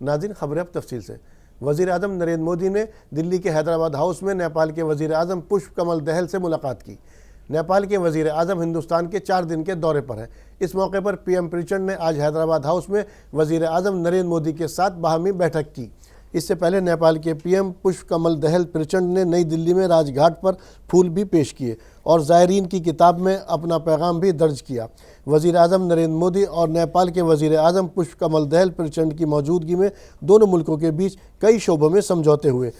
नाज़रीन, खबरें अब तफसील से। वज़ीर आज़म नरेंद्र मोदी ने दिल्ली के हैदराबाद हाउस में नेपाल के वज़ीर आज़म पुष्प कमल दहल से मुलाकात की। नेपाल के वज़ीर आज़म हिंदुस्तान के 4 दिन के दौरे पर हैं। इस मौके पर पीएम प्रचंड ने आज हैदराबाद हाउस में वज़ीर आज़म नरेंद्र मोदी के साथ बाहमी बैठक की। इससे पहले नेपाल के पीएम पुष्प कमल दहल प्रचंड ने नई दिल्ली में राजघाट पर फूल भी पेश किए और ज़ायरीन की किताब में अपना पैगाम भी दर्ज किया। वज़ीर आज़म नरेंद्र मोदी और नेपाल के वज़ीर आज़म पुष्प कमल दहल प्रचंड की मौजूदगी में दोनों मुल्कों के बीच कई शोबों में समझौते हुए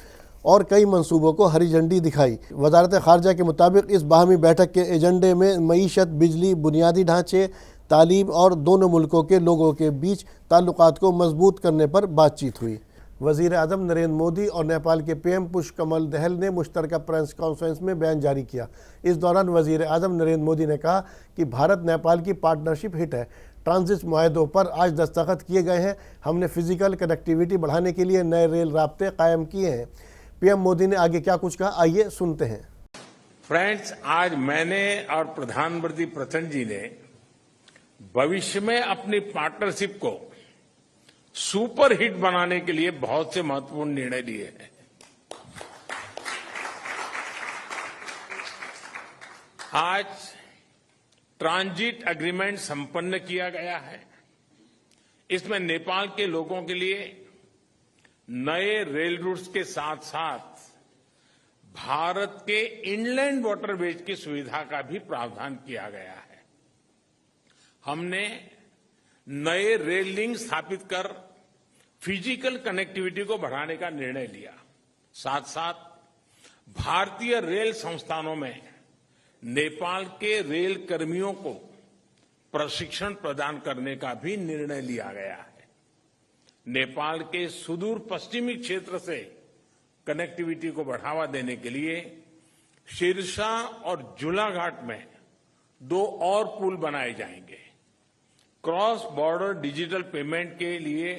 और कई मंसूबों को हरी झंडी दिखाई। वजारत ख़ारजा के मुताबिक इस बाहमी बैठक के एजेंडे में मईशत, बिजली, बुनियादी ढांचे, तालीम और दोनों मुल्कों के लोगों के बीच ताल्लुकात को मजबूत करने पर बातचीत हुई। वज़ीर आज़म नरेंद्र मोदी और नेपाल के पीएम पुष्प कमल दहल ने मुश्तरका प्रेस कॉन्फ्रेंस में बयान जारी किया। इस दौरान वज़ीर आज़म नरेंद्र मोदी ने कहा कि भारत नेपाल की पार्टनरशिप हिट है। ट्रांजिट मुआहदों पर आज दस्तखत किए गए हैं। हमने फिजिकल कनेक्टिविटी बढ़ाने के लिए नए रेल राब्ते कायम किए हैं। पीएम मोदी ने आगे क्या कुछ कहा, आइए सुनते हैं। फ्रेंड्स, आज मैंने और प्रधानमंत्री प्रचंड जी ने भविष्य में अपनी पार्टनरशिप को सुपर हिट बनाने के लिए बहुत से महत्वपूर्ण निर्णय लिए हैं। आज ट्रांजिट एग्रीमेंट संपन्न किया गया है। इसमें नेपाल के लोगों के लिए नए रेल रूट्स के साथ साथ भारत के इनलैंड वाटरवेज की सुविधा का भी प्रावधान किया गया है। हमने नए रेल लिंक स्थापित कर फिजिकल कनेक्टिविटी को बढ़ाने का निर्णय लिया। साथ साथ भारतीय रेल संस्थानों में नेपाल के रेल कर्मियों को प्रशिक्षण प्रदान करने का भी निर्णय लिया गया है। नेपाल के सुदूर पश्चिमी क्षेत्र से कनेक्टिविटी को बढ़ावा देने के लिए सिरसा और झूलाघाट में 2 और पुल बनाए जाएंगे। क्रॉस बॉर्डर डिजिटल पेमेंट के लिए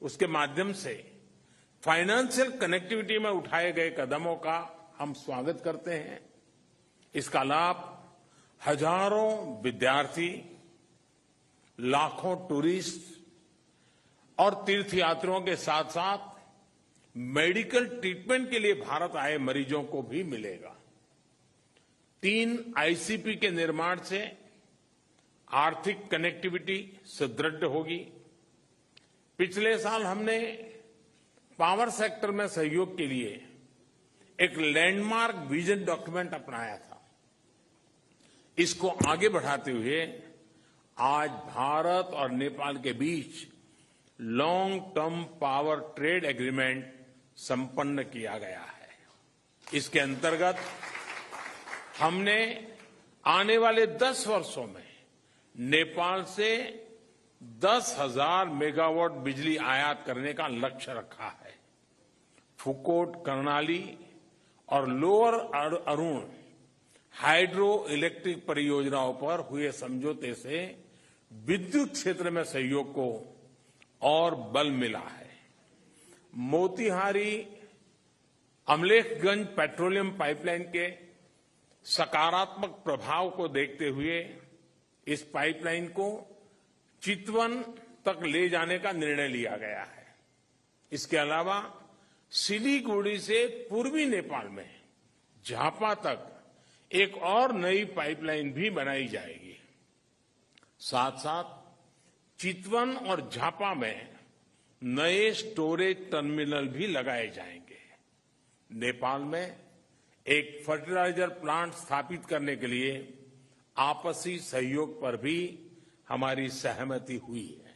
उसके माध्यम से फाइनेंशियल कनेक्टिविटी में उठाए गए कदमों का हम स्वागत करते हैं। इसका लाभ हजारों विद्यार्थी, लाखों टूरिस्ट और तीर्थयात्रियों के साथ साथ मेडिकल ट्रीटमेंट के लिए भारत आए मरीजों को भी मिलेगा। 3 आईसीपी के निर्माण से आर्थिक कनेक्टिविटी सुदृढ़ होगी। पिछले साल हमने पावर सेक्टर में सहयोग के लिए एक लैंडमार्क विजन डॉक्यूमेंट अपनाया था। इसको आगे बढ़ाते हुए आज भारत और नेपाल के बीच long term power trade agreement संपन्न किया गया है। इसके अंतर्गत हमने आने वाले 10 वर्षों में नेपाल से 10,000 मेगावाट बिजली आयात करने का लक्ष्य रखा है। फुकोट, कर्णाली और लोअर अरुण हाइड्रो इलेक्ट्रिक परियोजनाओं पर हुए समझौते से विद्युत क्षेत्र में सहयोग को और बल मिला है। मोतीहारी अमलेखगंज पेट्रोलियम पाइपलाइन के सकारात्मक प्रभाव को देखते हुए इस पाइपलाइन को चितवन तक ले जाने का निर्णय लिया गया है। इसके अलावा सिलीगुड़ी से पूर्वी नेपाल में झापा तक एक और नई पाइपलाइन भी बनाई जाएगी। साथ साथ चितवन और झापा में नए स्टोरेज टर्मिनल भी लगाए जाएंगे। नेपाल में एक फर्टिलाइजर प्लांट स्थापित करने के लिए आपसी सहयोग पर भी हमारी सहमति हुई है।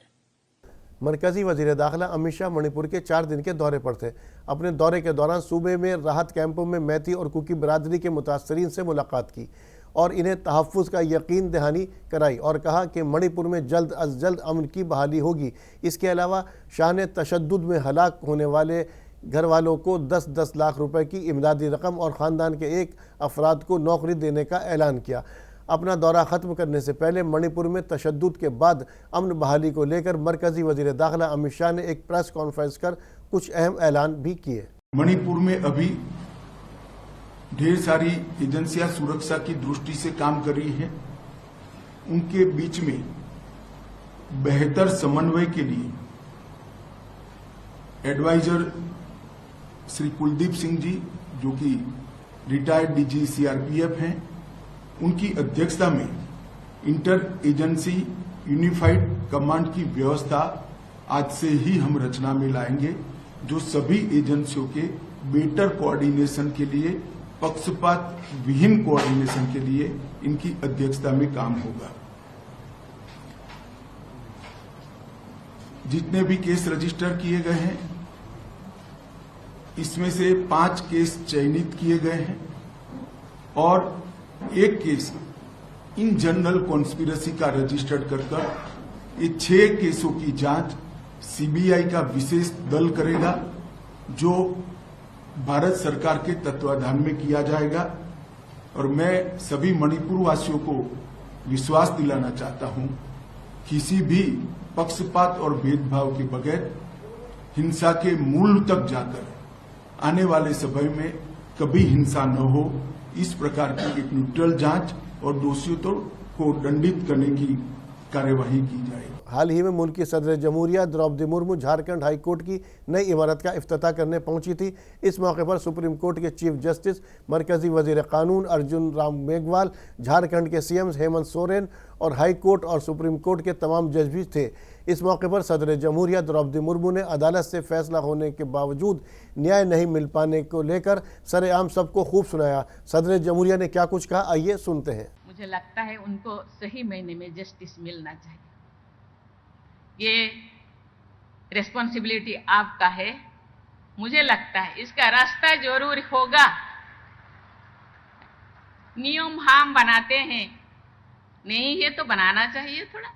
मरकजी वजीर दाखिला अमित शाह मणिपुर के 4 दिन के दौरे पर थे। अपने दौरे के दौरान सूबे में राहत कैंपों में मैती और कुकी बिरादरी के मुतासरीन से मुलाकात की और इन्हें तहफ़्फ़ुज़ का यकीन दहानी कराई और कहा कि मणिपुर में जल्द अज जल्द अमन की बहाली होगी। इसके अलावा शाह ने तशद्दुद में हलाक होने वाले घर वालों को 10-10 लाख रुपए की इमदादी रकम और ख़ानदान के 1 अफराद को नौकरी देने का ऐलान किया। अपना दौरा ख़त्म करने से पहले मणिपुर में तशद्दुद के बाद अमन बहाली को लेकर मरकजी वज़ीर दाखिला अमित शाह ने एक प्रेस कॉन्फ्रेंस कर कुछ अहम ऐलान भी किए। मणिपुर में अभी ढेर सारी एजेंसियां सुरक्षा की दृष्टि से काम कर रही हैं। उनके बीच में बेहतर समन्वय के लिए एडवाइजर श्री कुलदीप सिंह जी, जो कि रिटायर्ड डीजी सीआरपीएफ हैं, उनकी अध्यक्षता में इंटर एजेंसी यूनिफाइड कमांड की व्यवस्था आज से ही हम रचना में लाएंगे, जो सभी एजेंसियों के बेटर कोऑर्डिनेशन के लिए, पक्षपात विहीन कोऑर्डिनेशन के लिए इनकी अध्यक्षता में काम होगा। जितने भी केस रजिस्टर किए गए हैं, इसमें से 5 केस चयनित किए गए हैं और 1 केस इन जनरल कॉन्स्पिरेसी का रजिस्टर्ड कर ये 6 केसों की जांच सीबीआई का विशेष दल करेगा, जो भारत सरकार के तत्वाधान में किया जाएगा। और मैं सभी मणिपुर वासियों को विश्वास दिलाना चाहता हूं, किसी भी पक्षपात और भेदभाव के बगैर हिंसा के मूल तक जाकर आने वाले समय में कभी हिंसा न हो, इस प्रकार की एक न्यूट्रल जांच और दोषियों को दंडित करने की कार्यवाही की जाएगी। हाल ही में मुल्क की सदर जमहूरिया द्रौपदी मुर्मू झारखंड हाई कोर्ट की नई इमारत का इफ्तिताह करने पहुंची थी। इस मौके पर सुप्रीम कोर्ट के चीफ जस्टिस, मरकजी वजीर कानून अर्जुन राम मेघवाल, झारखंड के सीएम हेमंत सोरेन और हाई कोर्ट और सुप्रीम कोर्ट के तमाम जज भी थे। इस मौके पर सदर जमहूरिया द्रौपदी मुर्मू ने अदालत से फैसला होने के बावजूद न्याय नहीं मिल पाने को लेकर सरेआम सबको खूब सुनाया। सदर जमहूरिया ने क्या कुछ कहा, आइए सुनते हैं। मुझे लगता है उनको सही महीने में जस्टिस मिलना चाहिए। ये रिस्पॉन्सिबिलिटी आपका है। मुझे लगता है इसका रास्ता जरूर होगा। नियम हम बनाते हैं, नहीं है तो बनाना चाहिए थोड़ा।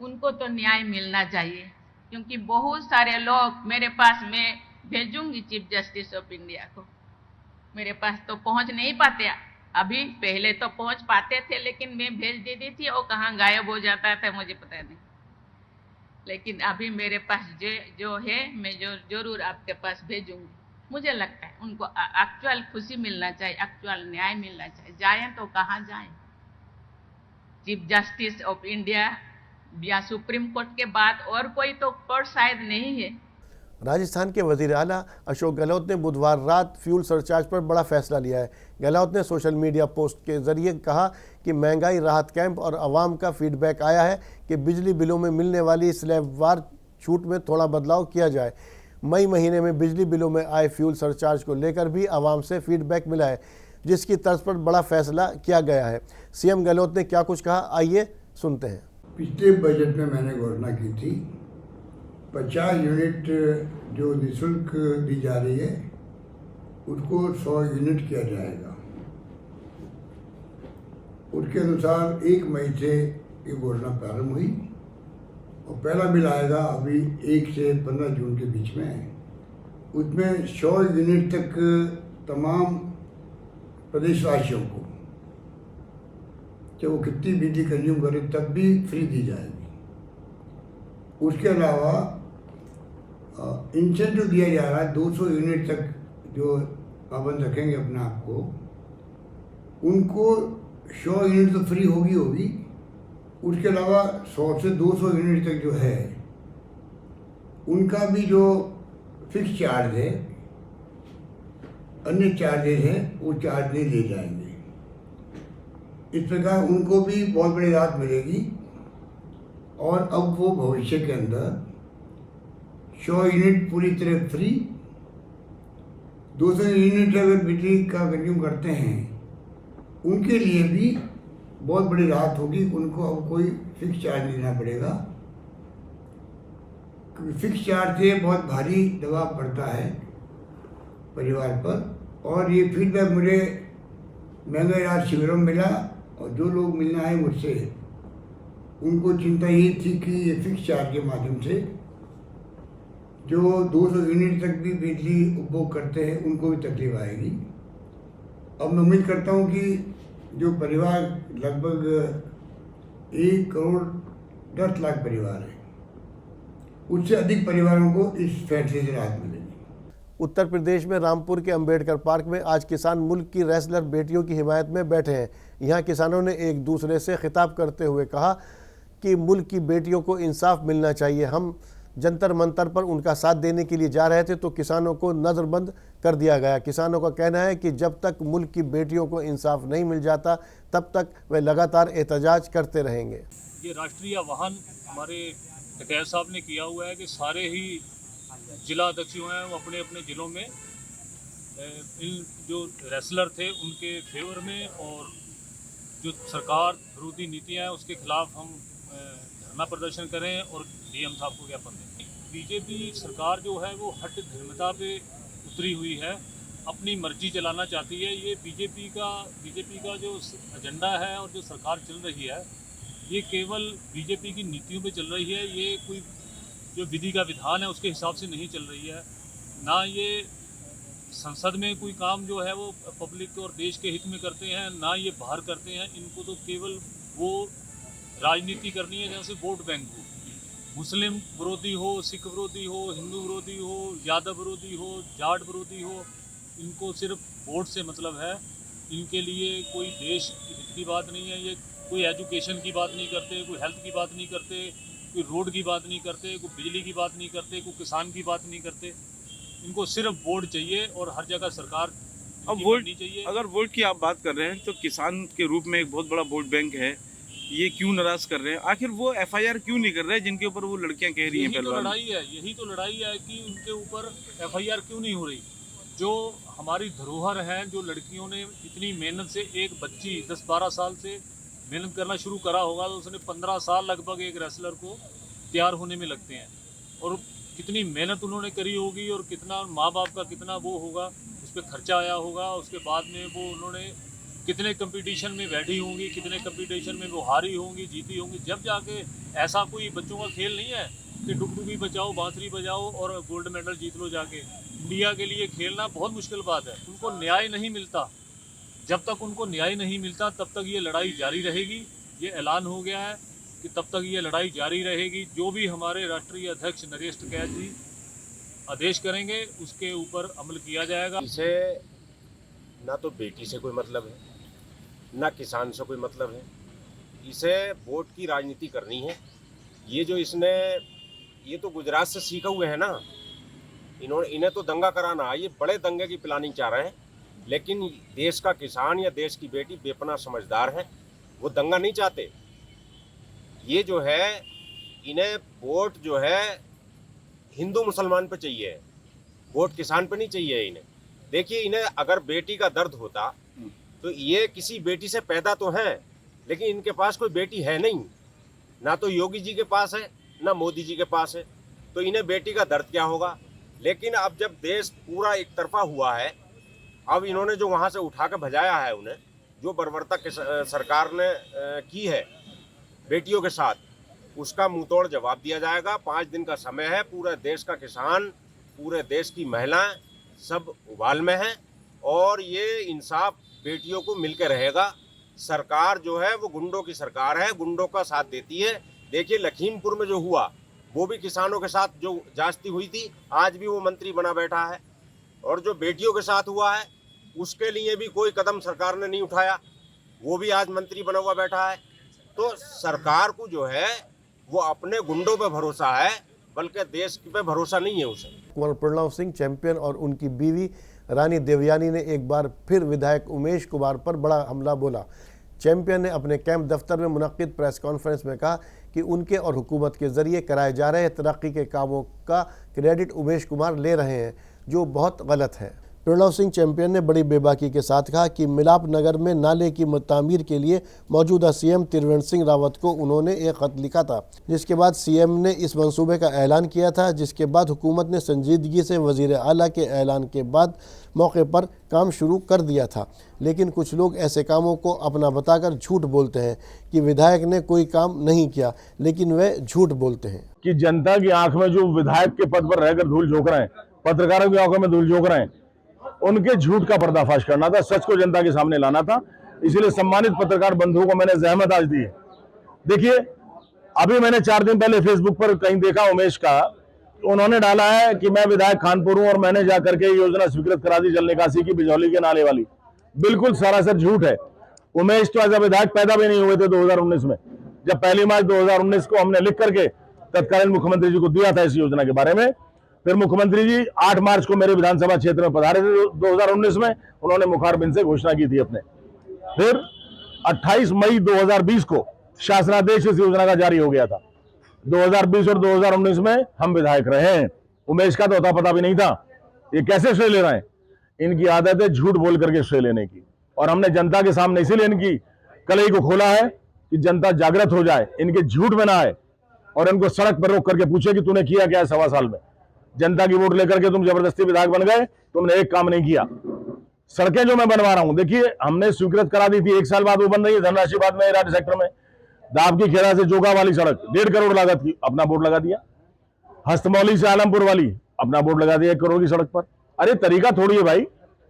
उनको तो न्याय मिलना चाहिए, क्योंकि बहुत सारे लोग मेरे पास, मैं भेजूंगी चीफ जस्टिस ऑफ इंडिया को, मेरे पास तो पहुंच नहीं पाते अभी। पहले तो पहुंच पाते थे, लेकिन मैं भेज देती थी, वो कहाँ गायब हो जाता था मुझे पता नहीं। लेकिन अभी मेरे पास जो है, मैं जरूर आपके पास भेजूंगी। मुझे लगता है उनको एक्चुअल खुशी मिलना चाहिए, एक्चुअल न्याय मिलना चाहिए। जाएं तो कहाँ जाएं? चीफ जस्टिस ऑफ इंडिया या सुप्रीम कोर्ट के बाद और कोई तो कोर्ट शायद नहीं है। राजस्थान के वजीर आला अशोक गहलोत ने बुधवार रात फ्यूल सरचार्ज पर बड़ा फैसला लिया है। गहलोत ने सोशल मीडिया पोस्ट के जरिए कहा कि महंगाई राहत कैंप और आवाम का फीडबैक आया है कि बिजली बिलों में मिलने वाली स्लैबवार छूट में थोड़ा बदलाव किया जाए। मई महीने में बिजली बिलों में आए फ्यूल सरचार्ज को लेकर भी आवाम से फीडबैक मिला है, जिसकी तर्ज पर बड़ा फैसला किया गया है। सीएम गहलोत ने क्या कुछ कहा, आइए सुनते हैं। पिछले बजट में मैंने घोषणा की थी 50 यूनिट जो निःशुल्क दी जा रही है उसको 100 यूनिट किया जाएगा। उसके अनुसार 1 मई से ये घोषणा प्रारंभ हुई और पहला बिल आएगा अभी 1 से 15 जून के बीच में। उसमें 100 यूनिट तक तमाम प्रदेशवासियों को, चाहे वो कितनी बिजली कंज्यूम करें, तब भी फ्री दी जाएगी। उसके अलावा इंसेंटिव दिया जा रहा है 200 यूनिट तक जो पाबंद रखेंगे अपने आप को, उनको 100 यूनिट तो फ्री होगी। उसके अलावा 100 से 200 यूनिट तक जो है उनका भी जो फिक्स चार्ज है, अन्य चार्जेज हैं, वो चार्ज नहीं ले जाएंगे। इस प्रकार उनको भी बहुत बड़ी राहत मिलेगी। और अब वो भविष्य के अंदर 100 यूनिट पूरी तरह फ्री, 200 यूनिट अगर बिजली का कंज्यूम करते हैं उनके लिए भी बहुत बड़ी राहत होगी। उनको अब कोई फिक्स चार्ज नहीं देना पड़ेगा, क्योंकि फिक्स चार्ज से बहुत भारी दबाव पड़ता है परिवार पर। और ये फीडबैक मुझे महंगाई राहत शिविरों में मिला, और जो लोग मिलना है मुझसे, उनको चिंता ये थी कि ये फिक्स चार्ज के माध्यम से जो 200 यूनिट तक भी बिजली उपभोग करते हैं उनको भी तकलीफ आएगी। अब मैं उम्मीद करता हूँ कि जो परिवार लगभग 1 करोड़ 10 लाख परिवार है, उससे अधिक परिवारों को इस फैसले से राहत मिलेगी। उत्तर प्रदेश में रामपुर के अंबेडकर पार्क में आज किसान मुल्क की रेसलर बेटियों की हिमायत में बैठे हैं। यहाँ किसानों ने एक दूसरे से खिताब करते हुए कहा कि मुल्क की बेटियों को इंसाफ मिलना चाहिए। हम जंतर मंतर पर उनका साथ देने के लिए जा रहे थे तो किसानों को नज़रबंद कर दिया गया। किसानों का कहना है कि जब तक मुल्क की बेटियों को इंसाफ नहीं मिल जाता तब तक वे लगातार एहतजाज करते रहेंगे। ये राष्ट्रीय आह्वान हमारे टकैत साहब ने किया हुआ है कि सारे ही जिला अध्यक्ष जो हैं वो अपने अपने ज़िलों में इन जो रेसलर थे उनके फेवर में और जो सरकार विरोधी नीतियाँ हैं उसके खिलाफ हम धरना प्रदर्शन करें और डीएम साहब को ज्ञापन दें। बीजेपी सरकार जो है वो हट धर्मता पे उतरी हुई है, अपनी मर्जी चलाना चाहती है। ये बीजेपी का जो एजेंडा है और जो सरकार चल रही है ये केवल बीजेपी की नीतियों पे चल रही है। ये कोई जो विधि का विधान है उसके हिसाब से नहीं चल रही है। ना ये संसद में कोई काम जो है वो पब्लिक और देश के हित में करते हैं, ना ये बाहर करते हैं। इनको तो केवल वो राजनीति करनी है जैसे वोट बैंक हो, मुस्लिम विरोधी हो, सिख विरोधी हो, हिंदू विरोधी हो, यादव विरोधी हो, जाट विरोधी हो, इनको सिर्फ वोट से मतलब है। इनके लिए कोई देश की हित की बात नहीं है। ये कोई एजुकेशन की बात नहीं करते, कोई हेल्थ की बात नहीं करते, कोई रोड की बात नहीं करते, कोई बिजली की बात नहीं करते, कोई किसान की बात नहीं करते। इनको सिर्फ वोट चाहिए और हर जगह सरकार अब वोट नहीं चाहिए। अगर वोट की आप बात कर रहे हैं तो किसान के रूप में एक बहुत बड़ा वोट बैंक है, ये क्यों नाराज कर रहे हैं? आखिर वो एफआईआर क्यों नहीं कर रहे जिनके ऊपर वो लड़कियां कह रही हैं? यही तो लड़ाई है कि उनके ऊपर एफआईआर क्यों नहीं हो रही। जो हमारी धरोहर है, जो लड़कियों ने इतनी मेहनत से, एक बच्ची 10-12 साल से मेहनत करना शुरू करा होगा तो उसने 15 साल लगभग एक रेसलर को तैयार होने में लगते हैं और कितनी मेहनत उन्होंने करी होगी और कितना माँ बाप का कितना वो होगा, उस पर खर्चा आया होगा। उसके बाद में वो उन्होंने कितने कंपटीशन में बैठी होंगी, कितने कंपटीशन में वो हारी होंगी, जीती होंगी। जब जाके ऐसा कोई बच्चों का खेल नहीं है कि डुगडुगी बजाओ, बांसुरी बजाओ और गोल्ड मेडल जीत लो जाके। इंडिया के लिए खेलना बहुत मुश्किल बात है। उनको न्याय नहीं मिलता, जब तक उनको न्याय नहीं मिलता तब तक ये लड़ाई जारी रहेगी। ये ऐलान हो गया है कि तब तक ये लड़ाई जारी रहेगी। जो भी हमारे राष्ट्रीय अध्यक्ष नरेश टकैत जी आदेश करेंगे उसके ऊपर अमल किया जाएगा। इसे ना तो बेटी से कोई मतलब है, ना किसान से कोई मतलब है। इसे वोट की राजनीति करनी है। ये जो इसने, ये तो गुजरात से सीखा हुए है ना, इन्हें तो दंगा कराना है। ये बड़े दंगे की प्लानिंग चाह रहे हैं, लेकिन देश का किसान या देश की बेटी बेपनाह समझदार है, वो दंगा नहीं चाहते। ये जो है इन्हें वोट जो है हिंदू मुसलमान पे चाहिए, वोट किसान पे नहीं चाहिए इन्हें। देखिए, इन्हें अगर बेटी का दर्द होता तो ये किसी बेटी से पैदा तो हैं, लेकिन इनके पास कोई बेटी है नहीं, ना तो योगी जी के पास है ना मोदी जी के पास है, तो इन्हें बेटी का दर्द क्या होगा। लेकिन अब जब देश पूरा एक तरफा हुआ है, अब इन्होंने जो वहाँ से उठा के भजाया है, उन्हें जो बर्बरता सरकार ने की है बेटियों के साथ, उसका मुंहतोड़ जवाब दिया जाएगा। 5 दिन का समय है। पूरे देश का किसान, पूरे देश की महिलाएं सब उबाल में हैं और ये इंसाफ बेटियों को मिलकर रहेगा। सरकार जो है वो गुंडों की सरकार है, गुंडों का साथ देती है। देखिए, लखीमपुर में जो हुआ वो भी किसानों के साथ जो जांचती हुई थी, आज भी वो मंत्री बना बैठा है। और जो बेटियों के साथ हुआ है उसके लिए भी कोई कदम सरकार ने नहीं उठाया, वो भी आज मंत्री बना हुआ बैठा है। तो सरकार को जो है वो अपने गुंडों पे भरोसा है, बल्कि देश पे भरोसा नहीं है उसे। कुंवर प्रणव सिंह चैंपियन और उनकी बीवी रानी देवयानी ने एक बार फिर विधायक उमेश कुमार पर बड़ा हमला बोला। चैंपियन ने अपने कैंप दफ्तर में मुनक्किद प्रेस कॉन्फ्रेंस में कहा कि उनके और हुकूमत के जरिए कराए जा रहे तरक्की के कामों का क्रेडिट उमेश कुमार ले रहे हैं, जो बहुत गलत है। प्रणव सिंह चैंपियन ने बड़ी बेबाकी के साथ कहा कि मिलाप नगर में नाले की तामीर के लिए मौजूदा सीएम त्रिवेंद्र सिंह रावत को उन्होंने एक खत लिखा था, जिसके बाद सीएम ने इस मंसूबे का ऐलान किया था, जिसके बाद हुकूमत ने संजीदगी से वजीर आला के ऐलान के बाद मौके पर काम शुरू कर दिया था। लेकिन कुछ लोग ऐसे कामों को अपना बताकर झूठ बोलते हैं कि विधायक ने कोई काम नहीं किया, लेकिन वे झूठ बोलते हैं। कि जनता की आंख में जो विधायक के पद पर रहकर धूल झोंक रहे हैं, पत्रकारों की आंखों में धूल झोंक रहे हैं, उनके झूठ का पर्दाफाश करना था, सच को जनता के सामने लाना था। इसीलिए सम्मानित पत्रकार बंधुओं को मैंने जहमत आज दी है। देखिए, अभी मैंने 4 दिन पहले फेसबुक पर कहीं देखा उमेश का, तो उन्होंने डाला है कि मैं विधायक खानपुर हूं और मैंने जाकर के योजना स्वीकृत करा दी जल निकासी की बिजौली के नाले वाली। बिल्कुल सरासर झूठ है। उमेश तो एज विधायक पैदा भी नहीं हुए थे 2019 में। जब 1 मार्च 2019 को हमने लिख करके तत्कालीन मुख्यमंत्री जी को दिया था इस योजना के बारे में। फिर मुख्यमंत्री जी 8 मार्च को मेरे विधानसभा क्षेत्र में पधारे थे 2019 में, उन्होंने मुखारबिंद से घोषणा की थी अपने। फिर 28 मई 2020 को शासनादेश इस योजना का जारी हो गया था। 2020 और 2019 में हम विधायक रहे हैं। उमेश का तो अता पता भी नहीं था। ये कैसे श्रेय ले रहे हैं? इनकी आदत है झूठ बोल करके श्रेय लेने की, और हमने जनता के सामने इसीलिए इनकी कलई को खोला है कि जनता जागृत हो जाए, इनके झूठ में ना आए और इनको सड़क पर रोक करके पूछे कि तूने किया क्या है 1.25 साल में। जनता की वोट लेकर के तुम जबरदस्ती विधायक बन गए, तुमने एक काम नहीं किया। सड़कें जो मैं बनवा रहा हूं, देखिए हमने स्वीकृत करा दी थी, 1 साल बाद वो बन रही है धनराशि बाद में राज्य सेक्टर में। दाब की खेड़ा से जोगा वाली सड़क 1.5 करोड़ लागत की, अपना बोर्ड लगा दिया। हस्तमौली से आलमपुर वाली अपना बोर्ड लगा दिया 1 करोड़ की सड़क पर। अरे तरीका थोड़ी है भाई।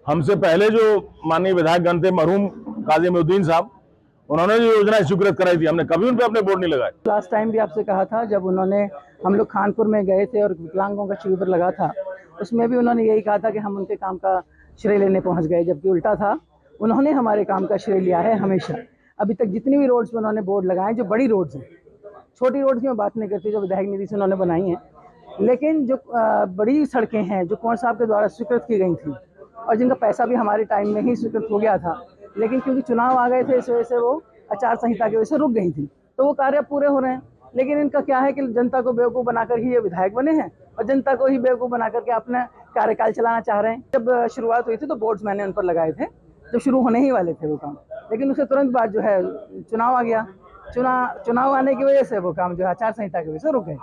हमसे पहले जो माननीय विधायक गण थे मरहूम काजी मोहद्दीन साहब, उन्होंने जो योजना स्वीकृत कराई थी, हमने कभी उन पे अपने बोर्ड नहीं लगाए। लास्ट टाइम भी आपसे कहा था, जब उन्होंने हम लोग खानपुर में गए थे और विकलांगों का शिविर लगा था, उसमें भी उन्होंने यही कहा था कि हम उनके काम का श्रेय लेने पहुंच गए, जबकि उल्टा था, उन्होंने हमारे काम का श्रेय लिया है हमेशा। अभी तक जितनी भी रोड्स पर उन्होंने बोर्ड लगाए, जो बड़ी रोड्स हैं, छोटी रोड्स की मैं बात नहीं करती जो विधायक निधि से उन्होंने बनाई हैं, लेकिन जो बड़ी सड़कें हैं जो कुंवर साहब के द्वारा स्वीकृत की गई थी और जिनका पैसा भी हमारे टाइम में ही स्वीकृत हो गया था, लेकिन क्योंकि चुनाव आ गए थे इस वजह से वो आचार संहिता की वजह से रुक गई थी, तो वो कार्य पूरे हो रहे हैं। लेकिन इनका क्या है कि जनता को बेवकूफ़ बनाकर ही ये विधायक बने हैं और जनता को ही बेवकूफ़ बना करके अपना कार्यकाल चलाना चाह रहे हैं। जब शुरुआत हुई थी तो बोर्ड्स मैंने उन पर लगाए थे, जो शुरू होने ही वाले थे वो काम, लेकिन उसके तुरंत बाद जो है चुनाव आ गया। चुनाव आने की वजह से वो काम जो है आचार संहिता की वजह से रुक गए।